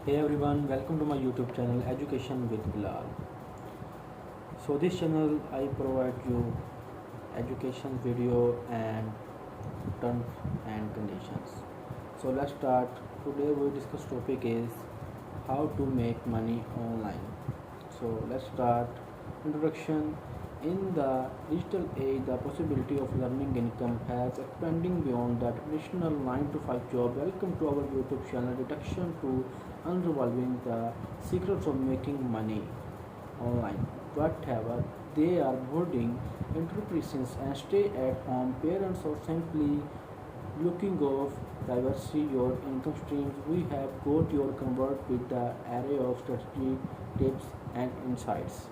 Hey everyone, welcome to my YouTube channel Education with Bilal. So this channel I provide you education video and terms and conditions. So let's start. Today we discuss topic is how to make money online. So let's start. Introduction. In the digital age, the possibility of learning income has expanding beyond the traditional 9 to 5 job. Welcome to our YouTube channel Deduction to Unrevolving the Secrets of Making Money Online. Whatever they are boarding, entrepreneurs and stay at home parents or simply looking of diversity your income streams, we have got your convert with the array of strategy, tips and insights.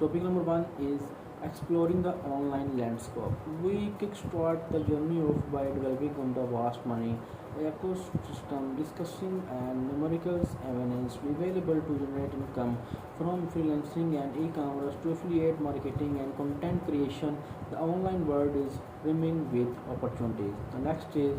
Topic number one is exploring the online landscape. We kickstart the journey of by developing on the vast money ecosystem, discussing and numerical evidence available to generate income from freelancing and e-commerce to affiliate marketing and content creation. The online world is brimming with opportunities. The next is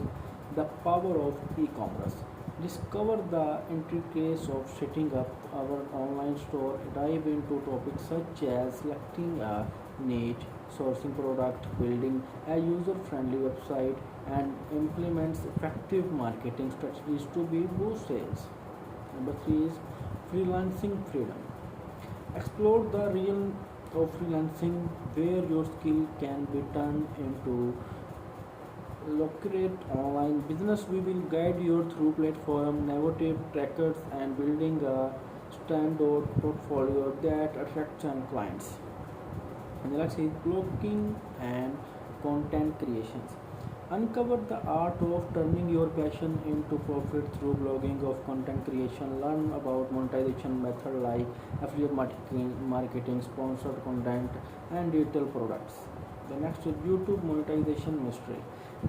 the power of e-commerce. Discover the intricacies of setting up our online store. Dive into topics such as selecting a niche, sourcing product, building a user-friendly website, and implements effective marketing strategies to boost sales. Number three is freelancing freedom. Explore the realm of freelancing where your skill can be turned into lucrative online business. We will guide you through platform, narrative trackers, and building a standout portfolio that attracts some clients. And the next is blogging and content creations. Uncover the art of turning your passion into profit through blogging of content creation. Learn about monetization method like affiliate marketing, sponsored content, and digital products. The next is YouTube monetization mystery.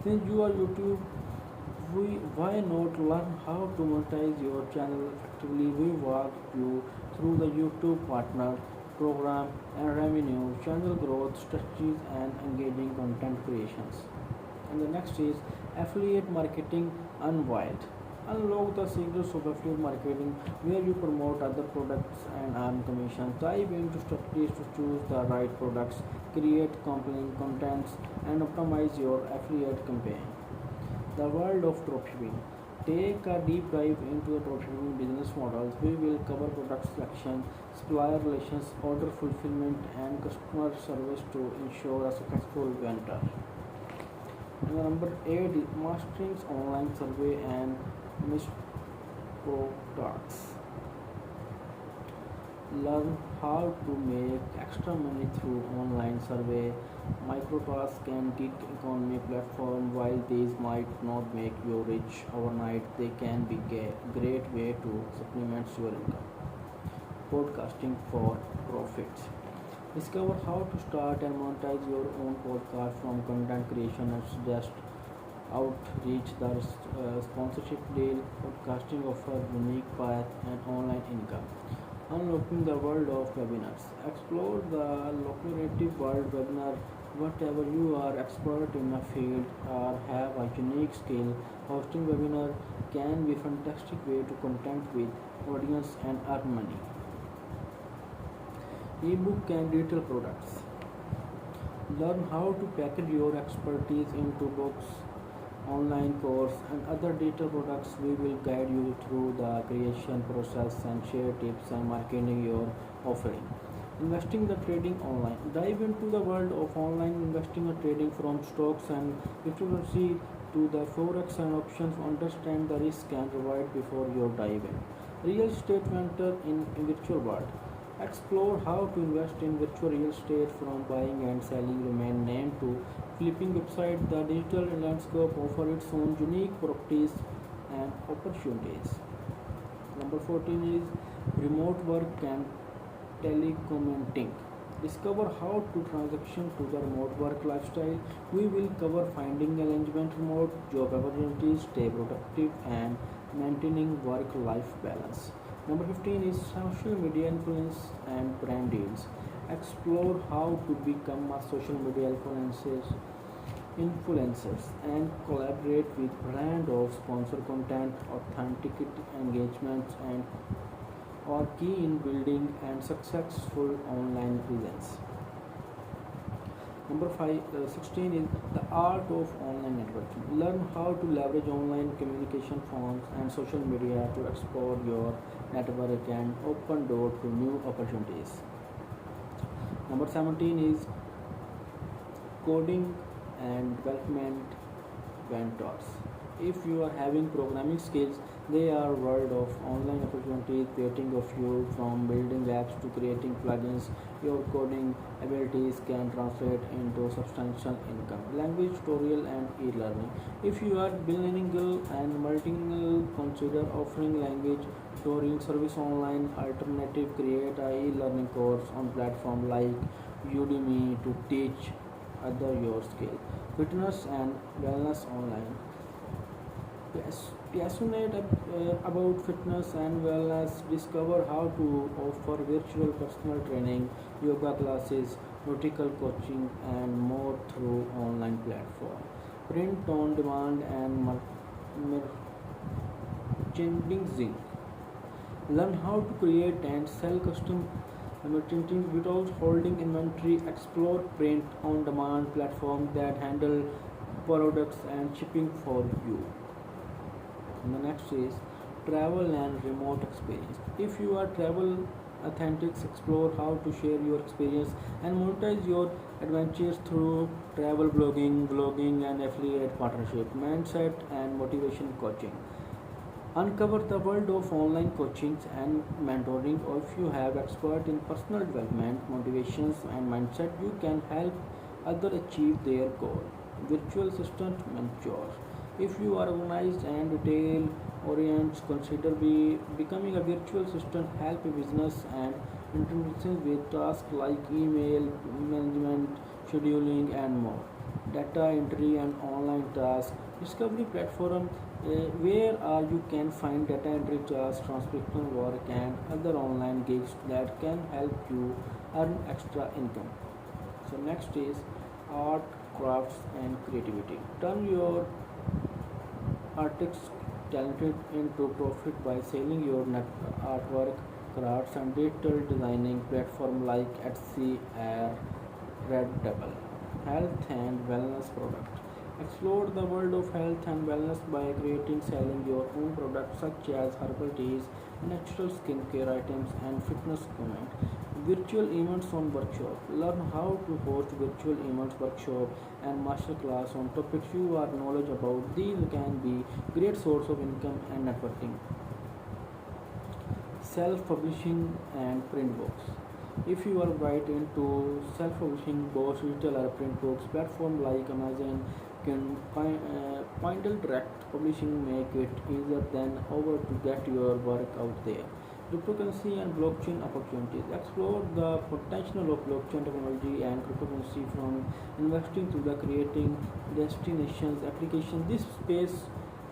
Since you are YouTube, why not learn how to monetize your channel effectively? We walk you through the YouTube partner program and revenue, channel growth strategies, and engaging content creations. And the next is affiliate marketing unwired. Unlock the secrets of affiliate marketing where you promote other products and earn commission. Dive into strategies to choose the right products, create compelling contents, and optimize your affiliate campaign. The world of dropshipping. Take a deep dive into the dropshipping business models. We will cover product selection, supplier relations, order fulfillment, and customer service to ensure a successful venture. And number 8 is mastering online survey and misproducts. Learn how to make extra money through online survey, microtask and gig economy platform. While these might not make you rich overnight, they can be a great way to supplement your income. Podcasting for profits. Discover how to start and monetize your own podcast from content creation and suggest outreach, the sponsorship deal. Podcasting offer unique path and online income. Unlocking the world of webinars. Explore the lucrative world webinar. Whatever you are expert in a field or have a unique skill, hosting webinar can be a fantastic way to connect with audience and earn money. Ebook and digital products. Learn how to package your expertise into books, online course, and other digital products. We will guide you through the creation process and share tips and marketing your offering. Investing the trading online. Dive into the world of online investing and trading from stocks and cryptocurrency to the forex and options. Understand the risk and reward before you dive in. Real estate venture in virtual world. Explore how to invest in virtual real estate from buying and selling remain name to flipping website. The digital landscape offers its own unique properties and opportunities. Number 14 is remote work and telecommuting. Discover how to transition to the remote work lifestyle. We will cover finding arrangement remote job opportunities, stay productive, and maintaining work-life balance. Number 15 is social media influence and brand deals. Explore how to become a social media influencer influencers and collaborate with brand of sponsor content, authentic engagements and are key in building and successful online presence. Number 16 is the art of online networking. Learn how to leverage online communication forms and social media to export your network and open door to new opportunities. Number 17 is coding and development mentors. If you are having programming skills, there are world of online opportunities waiting of you. From building apps to creating plugins, your coding abilities can translate into substantial income. Language tutorial and e-learning. If you are bilingual and multilingual, consider offering language tutoring service online. Alternative, create a e-learning course on platform like Udemy to teach other your skill. Fitness and wellness online. Passionate about fitness and wellness, discover how to offer virtual personal training, yoga classes, nautical coaching and more through online platform. Print on demand and merchandising. Learn how to create and sell custom merchandising without holding inventory. Explore print on demand platforms that handle products and shipping for you. And the next is travel and remote experience. If you are travel authentics, explore how to share your experience and monetize your adventures through travel blogging, vlogging, and affiliate partnership. Mindset and motivation coaching. Uncover the world of online coaching and mentoring. Or if you have expert in personal development, motivations, and mindset, you can help others achieve their goal. Virtual assistant mentor. If you are organized and detail oriented, consider becoming a virtual assistant. Help a business and interactions with tasks like email management, scheduling, and more. Data entry and online tasks. Discovery platform where you can find data entry tasks, transcription work, and other online gigs that can help you earn extra income. So next is art, crafts, and creativity. Turn your artists talented into profit by selling your net artwork, crafts, and digital designing platform like Etsy or Redbubble. Health and wellness product. Explore the world of health and wellness by creating selling your own products such as herbal teas, natural skincare items, and fitness equipment. Virtual events on workshop. Learn how to host virtual events, workshop, and masterclass on topics you are knowledge about. These can be great source of income and networking. Self-publishing and print books. If you are right into self-publishing books, digital or print books, platform like Amazon can Kindle Direct Publishing make it easier than ever to get your work out there. Cryptocurrency and blockchain opportunities. Explore the potential of blockchain technology and cryptocurrency from investing to the creating destinations application. This space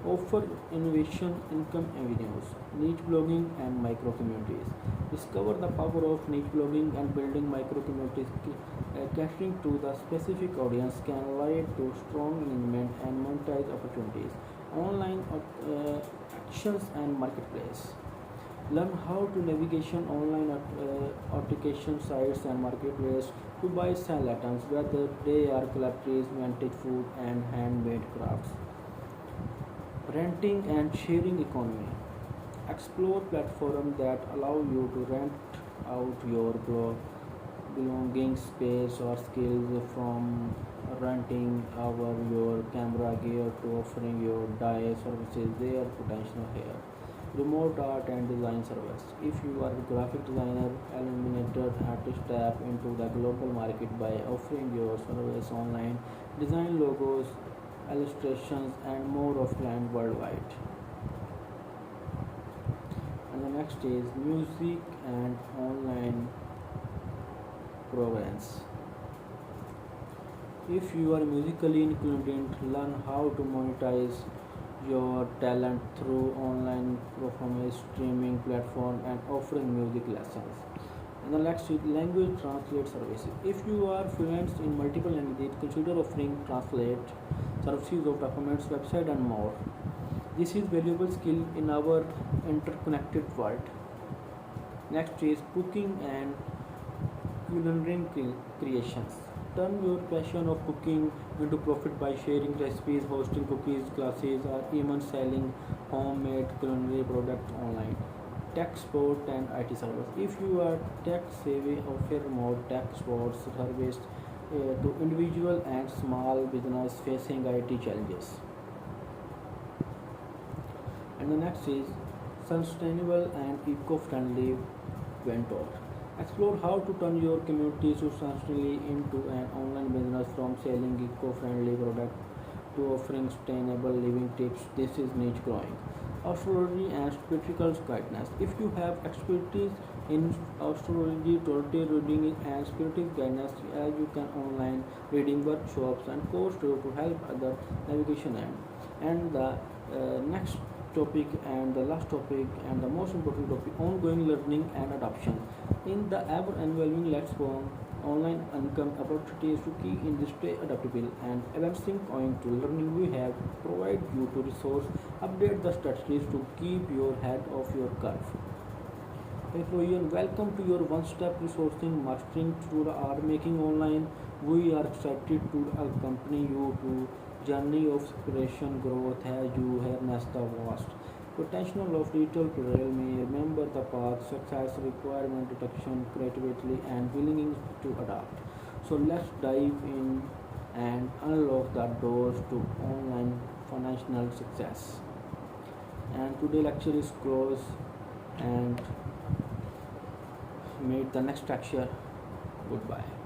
offer innovation, income avenues, niche blogging and micro communities. Discover the power of niche blogging and building micro communities catering to the specific audience can lead to strong engagement and monetize opportunities. Online actions and marketplace. Learn how to navigation online authentication sites and marketplace to buy sell items, whether they are celebrities, vintage food, and handmade crafts. Renting and sharing economy. Explore platforms that allow you to rent out your belongings, space, or skills from renting over your camera gear to offering your dye services. Their potential here. Remote art and design service. If you are a graphic designer, illuminator, artist, tap into the global market by offering your service online, design logos, illustrations, and more offline worldwide. And the next is music and online programs. If you are musically inclined, learn how to monetize your talent through online performance streaming platform and offering music lessons. And the next is language translate services. If you are fluent in multiple languages, consider offering translate services of documents, website, and more. This is valuable skill in our interconnected world. Next is cooking and culinary creations. Turn your passion of cooking into profit by sharing recipes, hosting cookies classes, or even selling homemade culinary products online. Tech support and IT service. If you are tech savvy, offer more tech support service to individual and small business facing IT challenges. And the next is sustainable and eco-friendly venture. Explore how to turn your community sustainably into an online business, from selling eco-friendly products to offering sustainable living tips. This is niche growing. Astrology and spiritual guidance. If you have expertise in astrology, tarot reading, and spiritual guidance, you can online reading workshops and course to help other navigation and the next topic and the last topic and the most important topic, ongoing learning and adoption. In the ever evolving platform, online income opportunities to key in this stay adaptable and balancing going to learning. We have provide you to resource update the strategies to keep your head of your curve. Hello and welcome to your one-step resourcing mastering tool are making online. We are excited to accompany you to journey of inspiration growth as you harness the vast potential of digital realm. Remember the path success requirement detection, creativity, and willingness to adapt. So let's dive in and unlock the doors to online financial success. And today lecture is closed and meet the next lecture. Goodbye.